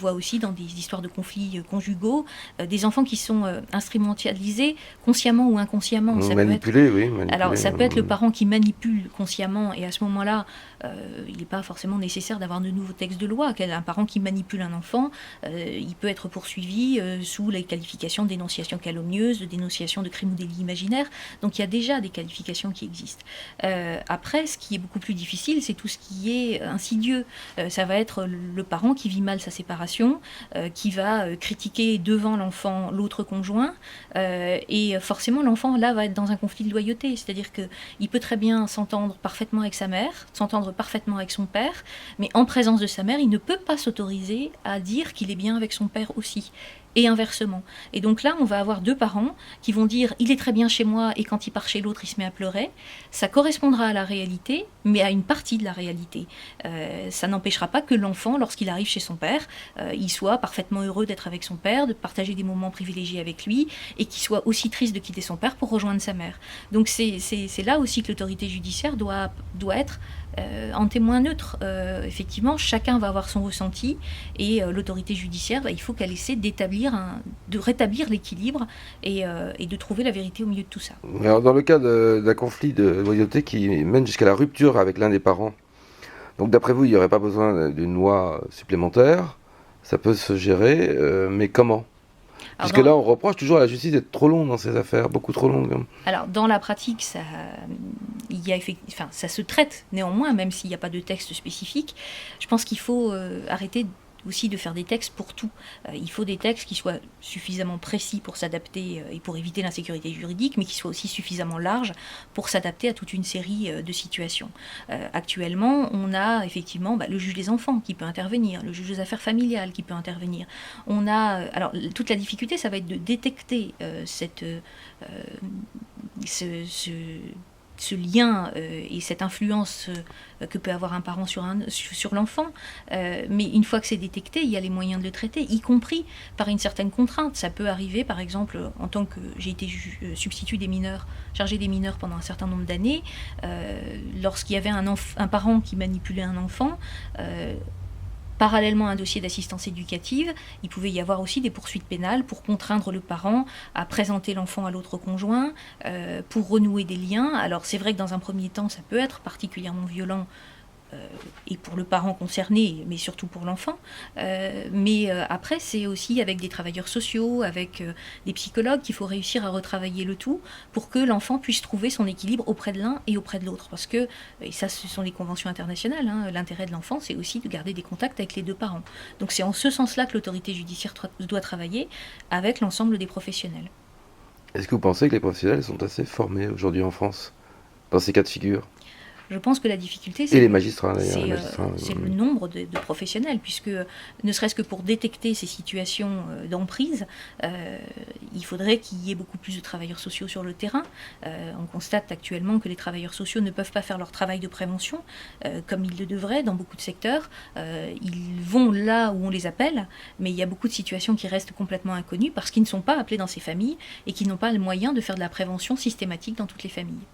voit aussi dans des histoires de conflits conjugaux, des enfants qui sont instrumentalisés consciemment ou inconsciemment. Manipulés, oui. Alors ça peut être le parent qui manipule consciemment, et à ce moment-là, il n'est pas forcément nécessaire d'avoir de nouveaux textes de loi. Un parent qui manipule un enfant, il peut être poursuivi sous les qualifications de dénonciation calomnieuse, de dénonciation de crime ou délit imaginaire. Donc il y a déjà des qualifications qui existent. Après, ce qui est beaucoup plus difficile, c'est tout ce qui est insidieux. Ça va être le parent qui vit mal sa séparation, qui va critiquer devant l'enfant l'autre conjoint, et forcément l'enfant là va être dans un conflit de loyauté, c'est-à-dire qu'il peut très bien s'entendre parfaitement avec sa mère, s'entendre parfaitement avec son père, mais en présence de sa mère, il ne peut pas s'autoriser à dire qu'il est bien avec son père aussi. Et inversement. Et donc là, on va avoir deux parents qui vont dire « il est très bien chez moi » et quand il part chez l'autre, il se met à pleurer. Ça correspondra à la réalité, mais à une partie de la réalité. Ça n'empêchera pas que l'enfant, lorsqu'il arrive chez son père, il soit parfaitement heureux d'être avec son père, de partager des moments privilégiés avec lui, et qu'il soit aussi triste de quitter son père pour rejoindre sa mère. Donc c'est là aussi que l'autorité judiciaire doit être en témoin neutre. Effectivement, chacun va avoir son ressenti, et l'autorité judiciaire, il faut qu'elle essaie de rétablir l'équilibre et de trouver la vérité au milieu de tout ça. Alors, dans le cas d'un conflit de loyauté qui mène jusqu'à la rupture avec l'un des parents, donc d'après vous, il n'y aurait pas besoin d'une loi supplémentaire, ça peut se gérer, mais comment ? Puisque là, on reproche toujours à la justice d'être trop long dans ces affaires, beaucoup trop longue. Alors, dans la pratique, ça se traite néanmoins, même s'il n'y a pas de texte spécifique. Je pense qu'il faut arrêter aussi de faire des textes pour tout. Il faut des textes qui soient suffisamment précis pour s'adapter et pour éviter l'insécurité juridique, mais qui soient aussi suffisamment larges pour s'adapter à toute une série de situations. Actuellement, on a effectivement le juge des enfants qui peut intervenir, le juge des affaires familiales qui peut intervenir. On a, alors toute la difficulté, ça va être de détecter ce lien et cette influence que peut avoir un parent sur l'enfant. Mais une fois que c'est détecté, il y a les moyens de le traiter, y compris par une certaine contrainte. Ça peut arriver, par exemple, en tant que j'ai été substitut des mineurs, chargée des mineurs pendant un certain nombre d'années, lorsqu'il y avait un parent qui manipulait un enfant, parallèlement à un dossier d'assistance éducative, il pouvait y avoir aussi des poursuites pénales pour contraindre le parent à présenter l'enfant à l'autre conjoint, pour renouer des liens. Alors c'est vrai que dans un premier temps, ça peut être particulièrement violent, et pour le parent concerné, mais surtout pour l'enfant. Mais après, c'est aussi avec des travailleurs sociaux, avec des psychologues qu'il faut réussir à retravailler le tout pour que l'enfant puisse trouver son équilibre auprès de l'un et auprès de l'autre. Parce que, et ça ce sont les conventions internationales, l'intérêt de l'enfant, c'est aussi de garder des contacts avec les deux parents. Donc c'est en ce sens-là que l'autorité judiciaire doit travailler avec l'ensemble des professionnels. Est-ce que vous pensez que les professionnels sont assez formés aujourd'hui en France dans ces cas de figure ? Je pense que la difficulté, et les magistrats, c'est le nombre de professionnels, puisque ne serait-ce que pour détecter ces situations d'emprise, il faudrait qu'il y ait beaucoup plus de travailleurs sociaux sur le terrain. On constate actuellement que les travailleurs sociaux ne peuvent pas faire leur travail de prévention comme ils le devraient dans beaucoup de secteurs. Ils vont là où on les appelle, mais il y a beaucoup de situations qui restent complètement inconnues parce qu'ils ne sont pas appelés dans ces familles et qu'ils n'ont pas le moyen de faire de la prévention systématique dans toutes les familles.